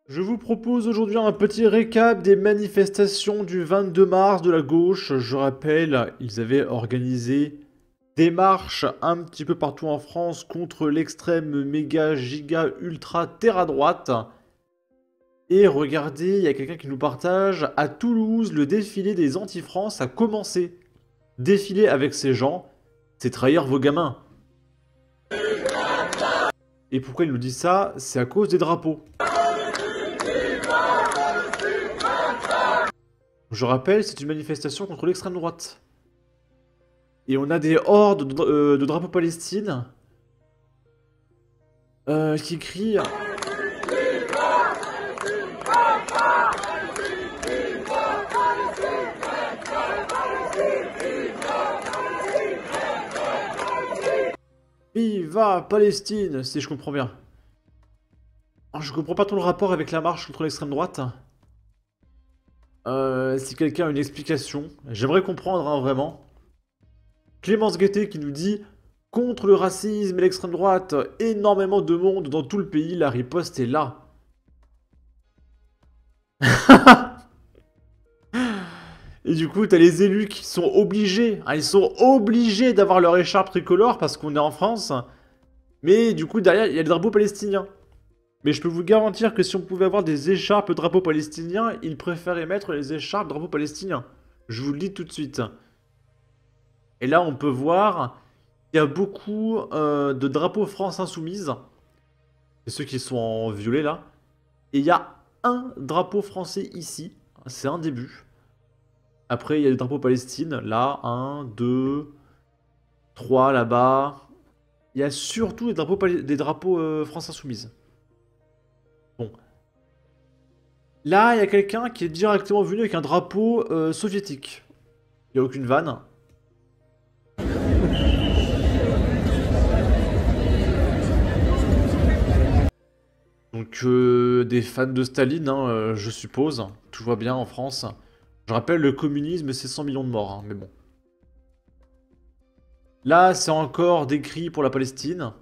Je vous propose aujourd'hui un petit récap des manifestations du 22 mars de la gauche. Je rappelle, ils avaient organisé des marches un petit peu partout en France contre l'extrême méga giga ultra terre à droite. Et regardez, il y a quelqu'un qui nous partage, à Toulouse, le défilé des anti-France a commencé. Défiler avec ces gens, c'est trahir vos gamins. Et pourquoi il nous dit ça? C'est à cause des drapeaux. Je rappelle, c'est une manifestation contre l'extrême droite. Et on a des hordes de drapeaux Palestine qui crient. Viva Palestine, si je comprends bien. Alors, je comprends pas trop le rapport avec la marche contre l'extrême droite. Si quelqu'un a une explication, j'aimerais comprendre hein, vraiment. Clémence Guettet qui nous dit contre le racisme et l'extrême droite, énormément de monde dans tout le pays, la riposte est là. Et du coup, t'as les élus qui sont obligés, hein, ils sont obligés d'avoir leur écharpe tricolore parce qu'on est en France. Mais du coup, derrière, il y a le drapeau palestinien. Mais je peux vous garantir que si on pouvait avoir des écharpes drapeau palestinien, ils préféraient mettre les écharpes drapeau palestinien. Je vous le dis tout de suite. Et là, on peut voir qu'il y a beaucoup de drapeaux France Insoumise. C'est ceux qui sont en violet là. Et il y a un drapeau français ici. C'est un début. Après, il y a des drapeaux Palestine. Là, un, deux, trois là-bas. Il y a surtout des drapeaux France Insoumise. Bon. Là, il y a quelqu'un qui est directement venu avec un drapeau soviétique. Il n'y a aucune vanne. Donc, des fans de Staline, hein, je suppose. Tout va bien en France. Je rappelle, le communisme, c'est 100 millions de morts, hein, mais bon. Là, c'est encore des cris pour la Palestine.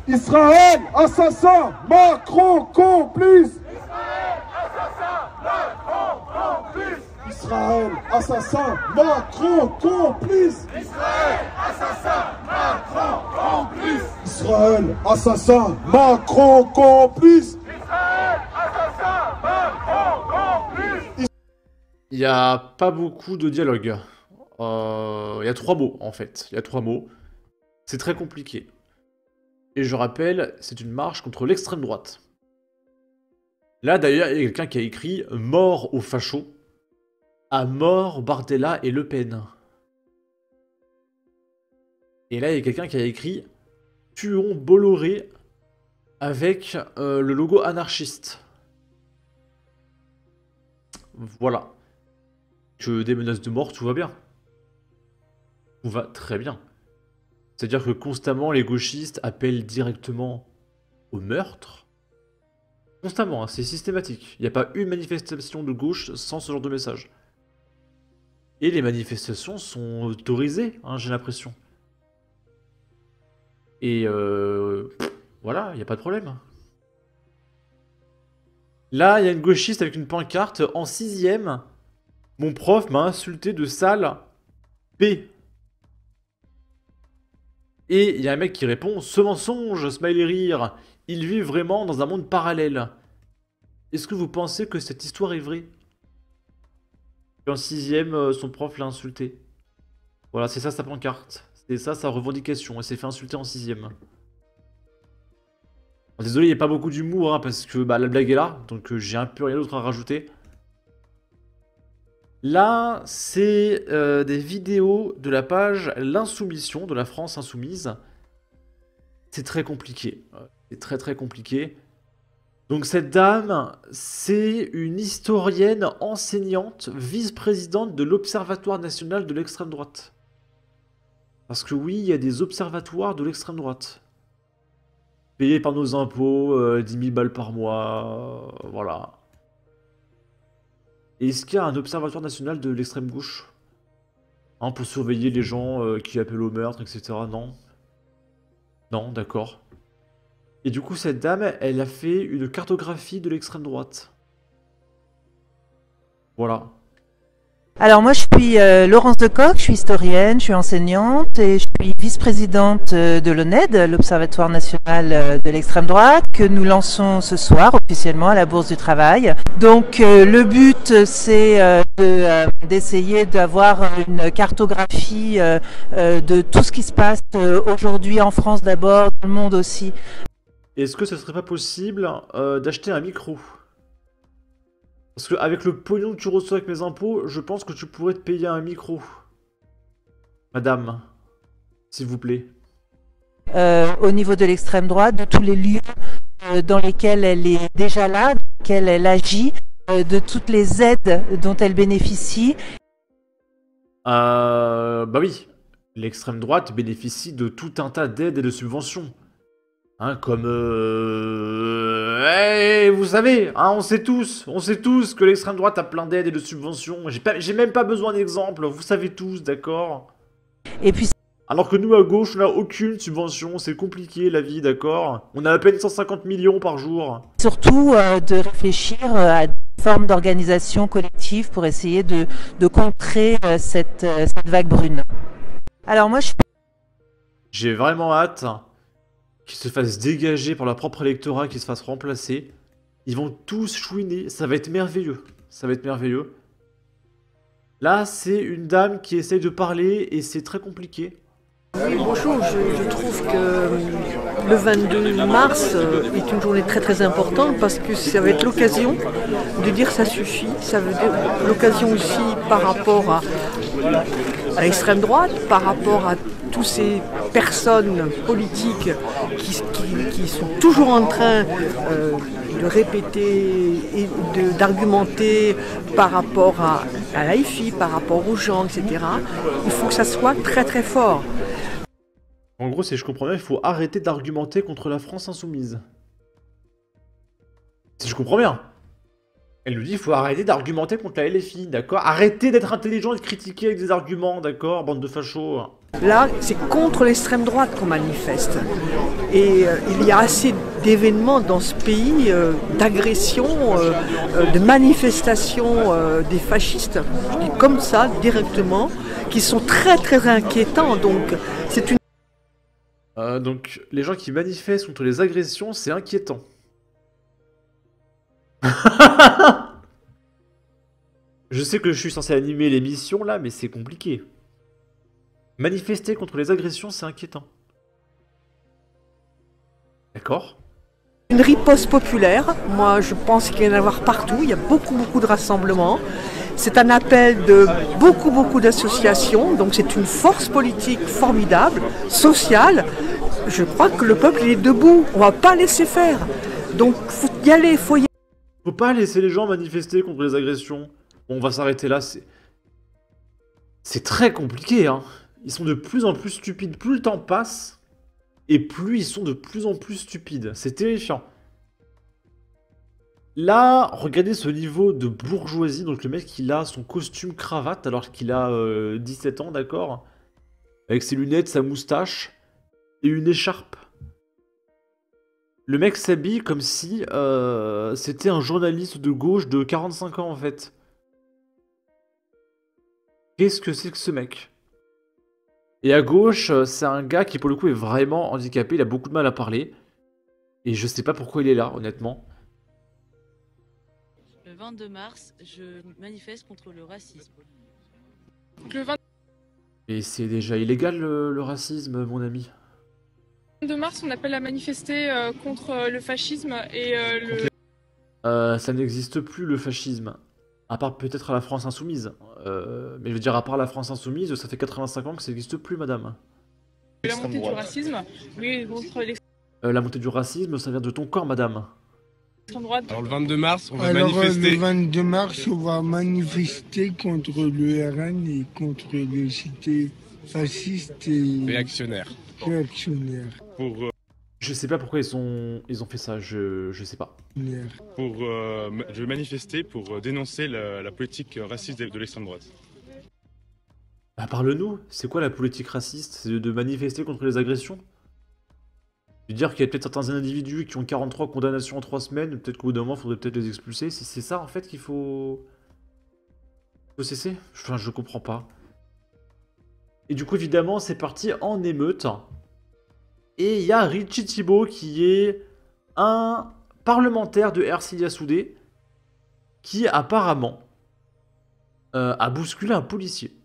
Israël, assassin, Macron, complice. Israël, assassin, Macron, complice. Israël, assassin, Macron, complice. Israël, assassin, Macron, complice. Israël, assassin, Macron, complice. Il n'y a pas beaucoup de dialogue. Il y a 3 mots, en fait. Il y a 3 mots. C'est très compliqué. Et je rappelle, c'est une marche contre l'extrême droite. Là, d'ailleurs, il y a quelqu'un qui a écrit « Mort aux fachos ». À mort Bardella et Le Pen. Et là, il y a quelqu'un qui a écrit « Tuons Bolloré » avec le logo anarchiste. Voilà. Que des menaces de mort, tout va bien. Tout va très bien. C'est-à-dire que constamment, les gauchistes appellent directement au meurtre. Constamment, hein, c'est systématique. Il n'y a pas une manifestation de gauche sans ce genre de message. Et les manifestations sont autorisées, hein, j'ai l'impression. Et voilà, il n'y a pas de problème. Là, il y a une gauchiste avec une pancarte en 6ème. Mon prof m'a insulté de sale P. Et il y a un mec qui répond « Ce mensonge, smiley rire, il vit vraiment dans un monde parallèle. Est-ce que vous pensez que cette histoire est vraie ?» En 6ème, son prof l'a insulté. Voilà, c'est ça sa pancarte. C'est ça sa revendication. Elle s'est fait insulter en 6ème. Désolé, il n'y a pas beaucoup d'humour, hein, parce que bah, la blague est là. Donc j'ai un peu rien d'autre à rajouter. Là, c'est des vidéos de la page L'Insoumission, de la France Insoumise. C'est très compliqué. C'est très très compliqué. Donc cette dame, c'est une historienne enseignante, vice-présidente de l'Observatoire national de l'extrême droite. Parce que oui, il y a des observatoires de l'extrême droite. Payés par nos impôts, 10 000 balles par mois, voilà. Et est-ce qu'il y a un observatoire national de l'extrême gauche hein, pour surveiller les gens qui appellent au meurtre, etc. Non. Non, d'accord. Et du coup, cette dame, elle a fait une cartographie de l'extrême droite. Voilà. Alors moi je suis Laurence Decoq, je suis historienne, je suis enseignante et je suis vice-présidente de l'ONED, l'Observatoire national de l'extrême droite, que nous lançons ce soir officiellement à la Bourse du Travail. Donc le but c'est d'essayer d'avoir une cartographie de tout ce qui se passe aujourd'hui en France d'abord, dans le monde aussi. Est-ce que ce serait pas possible d'acheter un micro? Parce qu'avec le pognon que tu reçois avec mes impôts, je pense que tu pourrais te payer un micro. Madame, s'il vous plaît. Au niveau de l'extrême droite, de tous les lieux dans lesquels elle est déjà là, dans lesquels elle agit, de toutes les aides dont elle bénéficie. Bah oui, l'extrême droite bénéficie de tout un tas d'aides et de subventions. Hein, comme vous savez, hein, on sait tous que l'extrême droite a plein d'aides et de subventions. J'ai même pas besoin d'exemples, vous savez tous, d'accord? Et puis Alors que nous à gauche, on n'a aucune subvention, c'est compliqué la vie, d'accord? On a à peine 150 millions par jour. surtout de réfléchir à des formes d'organisation collective pour essayer de contrer cette vague brune. Alors moi J'ai vraiment hâte qu'ils se fassent dégager par leur propre électorat, qu'ils se fassent remplacer. Ils vont tous chouiner, ça va être merveilleux. Ça va être merveilleux. Là, c'est une dame qui essaye de parler et c'est très compliqué. Oui, bonjour, je trouve que le 22 mars est une journée très très importante parce que ça va être l'occasion de dire ça suffit. Ça veut dire l'occasion aussi par rapport à l'extrême droite, par rapport à toutes ces personnes politiques qui sont toujours en train de répéter et d'argumenter par rapport à l'AIFI, par rapport aux gens, etc. Il faut que ça soit très très fort. En gros, si je comprends bien, il faut arrêter d'argumenter contre la France insoumise. Si je comprends bien. Elle nous dit il faut arrêter d'argumenter contre la LFI, d'accord? Arrêtez d'être intelligent et de critiquer avec des arguments, d'accord? Bande de fachos. Là, c'est contre l'extrême droite qu'on manifeste. Et il y a assez d'événements dans ce pays, d'agressions, de manifestations des fascistes, je dis comme ça, directement, qui sont très très inquiétants. Donc, c'est une... Donc, les gens qui manifestent contre les agressions, c'est inquiétant. Je sais que je suis censé animer l'émission là, mais c'est compliqué. Manifester contre les agressions, c'est inquiétant. D'accord. Une riposte populaire, moi je pense qu'il y en a avoir partout, il y a beaucoup de rassemblements. C'est un appel de beaucoup d'associations, donc c'est une force politique formidable, sociale. Je crois que le peuple il est debout, on va pas laisser faire. Donc faut y aller, faut y aller. Faut pas laisser les gens manifester contre les agressions. Bon, on va s'arrêter là, c'est très compliqué, hein. Ils sont de plus en plus stupides, plus le temps passe, et plus ils sont de plus en plus stupides. C'est terrifiant. Là, regardez ce niveau de bourgeoisie. Donc le mec, il a son costume cravate alors qu'il a 17 ans, d'accord? Avec ses lunettes, sa moustache et une écharpe. Le mec s'habille comme si c'était un journaliste de gauche de 45 ans en fait. Qu'est-ce que c'est que ce mec? Et à gauche, c'est un gars qui pour le coup est vraiment handicapé, il a beaucoup de mal à parler. Et je sais pas pourquoi il est là, honnêtement. Le 22 mars, je manifeste contre le racisme. Le Et c'est déjà illégal le racisme, mon ami. 22 mars, on appelle à manifester contre le fascisme et Ça n'existe plus le fascisme. À part peut-être à la France insoumise. Mais je veux dire, à part la France insoumise, ça fait 85 ans que ça n'existe plus, madame. la montée du racisme. Oui, contre l'extrême La montée du racisme, ça vient de ton corps, madame. droite. Alors le 22 mars, on va manifester. Le 22 mars, on va manifester contre le RN et contre les cités fascistes et Réactionnaire. réactionnaires. Je sais pas pourquoi ils ont fait ça, je sais pas. Je vais manifester pour dénoncer la politique raciste de l'extrême droite. Bah parle-nous, c'est quoi la politique raciste? C'est de manifester contre les agressions? Je veux dire qu'il y a peut-être certains individus qui ont 43 condamnations en 3 semaines, peut-être qu'au bout d'un moment, il faudrait peut-être les expulser. C'est ça, en fait, qu'il faut cesser? Enfin, je comprends pas. Et du coup, évidemment, c'est parti en émeute. Et il y a Richie Thibault qui est un parlementaire de Ercilia Soudé qui apparemment a bousculé un policier.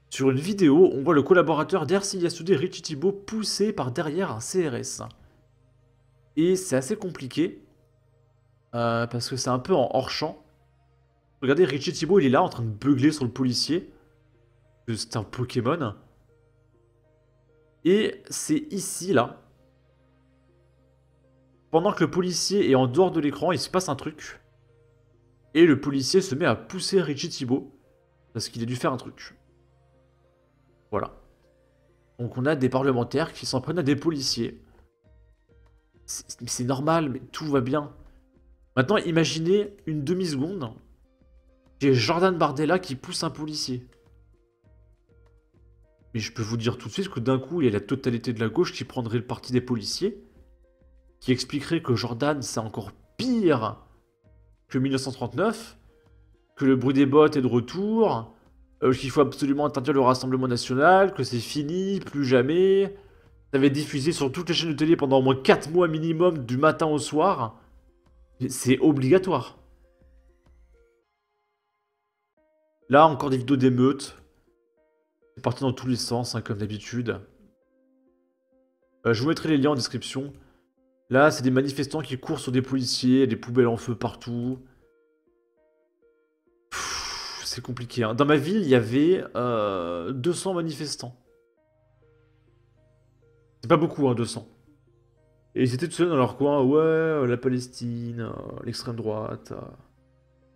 Sur une vidéo, on voit le collaborateur d'Ercilia Soudé, Richie Thibault, poussé par derrière un CRS. Et c'est assez compliqué parce que c'est un peu en hors-champ. Regardez, Richie Thibault, il est là en train de beugler sur le policier. C'est un Pokémon. Et c'est ici, là. Pendant que le policier est en dehors de l'écran, il se passe un truc. Et le policier se met à pousser Richie Thibault. Parce qu'il a dû faire un truc. Voilà. Donc on a des parlementaires qui s'en prennent à des policiers. C'est normal, mais tout va bien. Maintenant, imaginez une demi-seconde. J'ai Jordan Bardella qui pousse un policier. Mais je peux vous dire tout de suite que d'un coup, il y a la totalité de la gauche qui prendrait le parti des policiers, qui expliquerait que Jordan, c'est encore pire que 1939, que le bruit des bottes est de retour, qu'il faut absolument interdire le Rassemblement National, que c'est fini, plus jamais. Ça va être diffusé sur toutes les chaînes de télé pendant au moins 4 mois minimum, du matin au soir. C'est obligatoire. Là, encore des vidéos d'émeutes. C'est parti dans tous les sens, hein, comme d'habitude. Je vous mettrai les liens en description. Là, c'est des manifestants qui courent sur des policiers, des poubelles en feu partout. C'est compliqué. Hein. Dans ma ville, il y avait 200 manifestants. C'est pas beaucoup, hein, 200. Et ils étaient tout seuls dans leur coin. Ouais, la Palestine, l'extrême droite.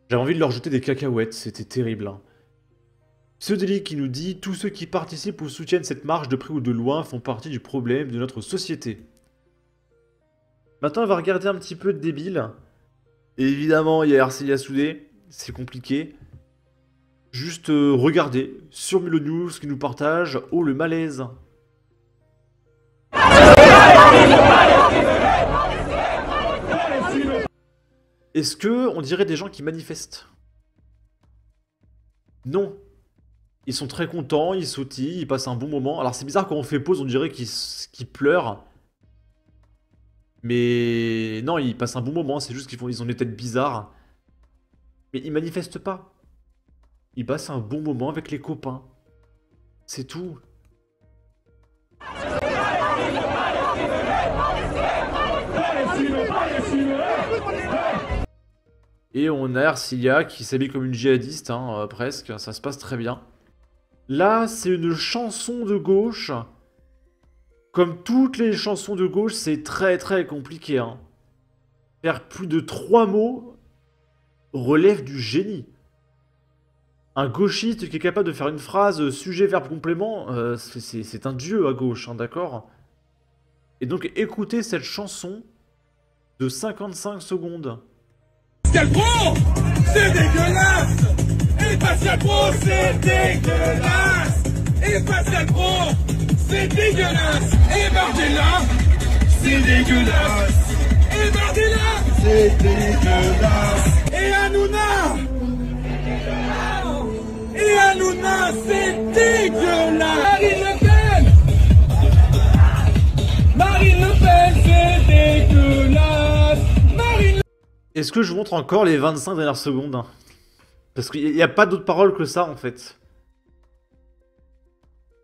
J'avais envie de leur jeter des cacahuètes, c'était terrible. Hein. Pseudélique qui nous dit « Tous ceux qui participent ou soutiennent cette marche de près ou de loin font partie du problème de notre société. » Maintenant, on va regarder un petit peu de débile. Et évidemment, il y a Ercilia Soudé, c'est compliqué. Juste regardez sur Milo News qui nous partage « Oh, le malaise !» Est-ce que on dirait des gens qui manifestent? Non. Ils sont très contents, ils sautillent, ils passent un bon moment. Alors c'est bizarre quand on fait pause, on dirait qu'ils pleurent. Mais non, ils passent un bon moment, c'est juste qu'ils ont des têtes bizarres. Mais ils manifestent pas. Ils passent un bon moment avec les copains. C'est tout. Et on a Ercilia qui s'habille comme une djihadiste, hein, presque, ça se passe très bien. Là, c'est une chanson de gauche. Comme toutes les chansons de gauche, c'est très très compliqué. Hein. Faire plus de 3 mots relève du génie. Un gauchiste qui est capable de faire une phrase sujet, verbe, complément, c'est un dieu à gauche, hein, d'accord? Et donc écoutez cette chanson de 55 secondes. Pascal Pro, c'est dégueulasse. Et Pascal Pro, c'est dégueulasse. Et Pascal Pro, c'est dégueulasse. Et Bardella, c'est dégueulasse. Et Bardella, c'est dégueulasse. Et Hanouna, c'est dégueulasse. Marine Le Pen, c'est dégueulasse. Est-ce que je vous montre encore les 25 dernières secondes? Parce qu'il n'y a pas d'autre parole que ça, en fait.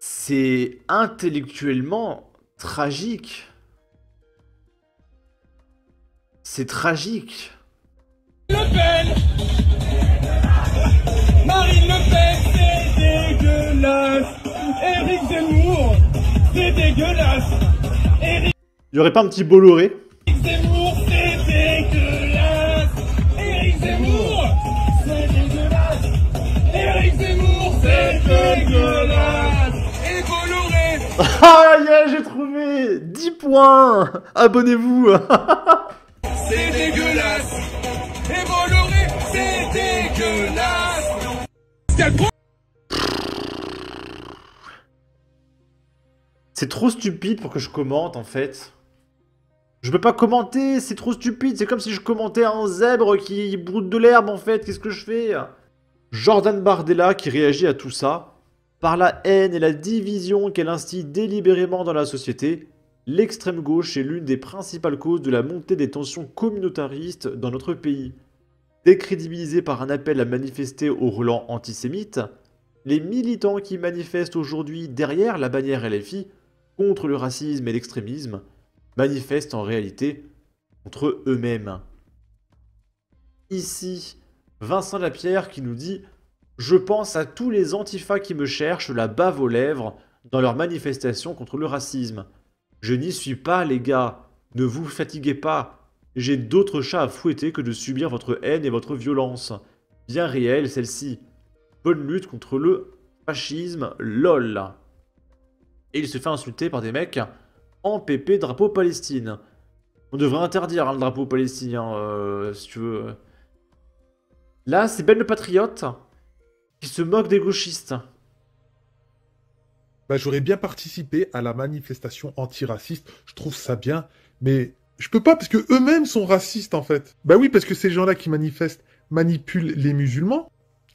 C'est intellectuellement tragique. C'est tragique. Le Pen, Marine Le Pen, c'est dégueulasse. Éric Zemmour, c'est dégueulasse. Il n'y aurait pas un petit Bolloré? Éric Zemmour, c'est dégueulasse. Éric Zemmour, c'est dégueulasse. Éric Zemmour, c'est dégueulasse. Et Bolloré. Ah yeah, j'ai trouvé 10 points. Abonnez-vous. C'est dégueulasse. Et Bolloré, c'est dégueulasse. C'est trop stupide pour que je commente, en fait. Je peux pas commenter, c'est trop stupide. C'est comme si je commentais un zèbre qui broute de l'herbe en fait. Qu'est-ce que je fais? Jordan Bardella qui réagit à tout ça. Par la haine et la division qu'elle instille délibérément dans la société, l'extrême gauche est l'une des principales causes de la montée des tensions communautaristes dans notre pays. Décrédibilisés par un appel à manifester au relent antisémite, les militants qui manifestent aujourd'hui derrière la bannière LFI contre le racisme et l'extrémisme manifestent en réalité contre eux-mêmes. Ici, Vincent Lapierre qui nous dit « Je pense à tous les antifas qui me cherchent la bave aux lèvres dans leurs manifestations contre le racisme. Je n'y suis pas les gars, ne vous fatiguez pas. J'ai d'autres chats à fouetter que de subir votre haine et votre violence. Bien réelle celle-ci. Bonne lutte contre le fascisme, lol. » Et il se fait insulter par des mecs en PP drapeau Palestine. On devrait interdire le drapeau palestinien, si tu veux. Là, c'est Ben le Patriote qui se moque des gauchistes. Bah, j'aurais bien participé à la manifestation antiraciste, je trouve ça bien, mais je peux pas parce que eux-mêmes sont racistes en fait. Bah oui, parce que ces gens-là qui manifestent manipulent les musulmans,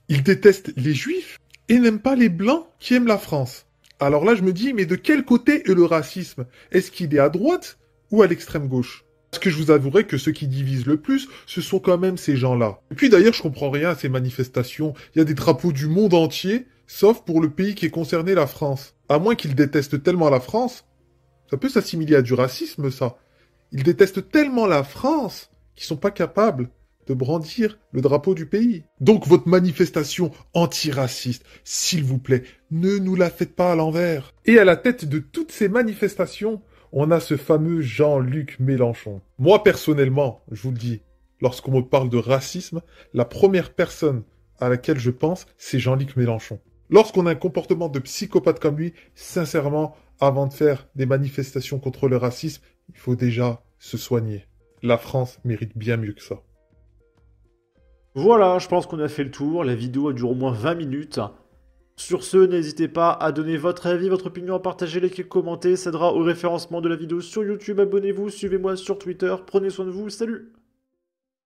ils détestent les juifs et n'aiment pas les blancs qui aiment la France. Alors là, je me dis, mais de quel côté est le racisme? Est-ce qu'il est à droite ou à l'extrême gauche? Parce que je vous avouerai que ceux qui divisent le plus, ce sont quand même ces gens-là. Et puis d'ailleurs, je comprends rien à ces manifestations. Il y a des drapeaux du monde entier, sauf pour le pays qui est concerné, la France. À moins qu'ils détestent tellement la France, ça peut s'assimiler à du racisme, ça. Ils détestent tellement la France qu'ils sont pas capables de brandir le drapeau du pays. Donc votre manifestation antiraciste, s'il vous plaît, ne nous la faites pas à l'envers. Et à la tête de toutes ces manifestations, on a ce fameux Jean-Luc Mélenchon. Moi, personnellement, je vous le dis, lorsqu'on me parle de racisme, la première personne à laquelle je pense, c'est Jean-Luc Mélenchon. Lorsqu'on a un comportement de psychopathe comme lui, sincèrement, avant de faire des manifestations contre le racisme, il faut déjà se soigner. La France mérite bien mieux que ça. Voilà, je pense qu'on a fait le tour. La vidéo a duré au moins 20 minutes. Sur ce, n'hésitez pas à donner votre avis, votre opinion, à partager, liker, commenter. Ça aidera au référencement de la vidéo sur YouTube. Abonnez-vous, suivez-moi sur Twitter. Prenez soin de vous. Salut!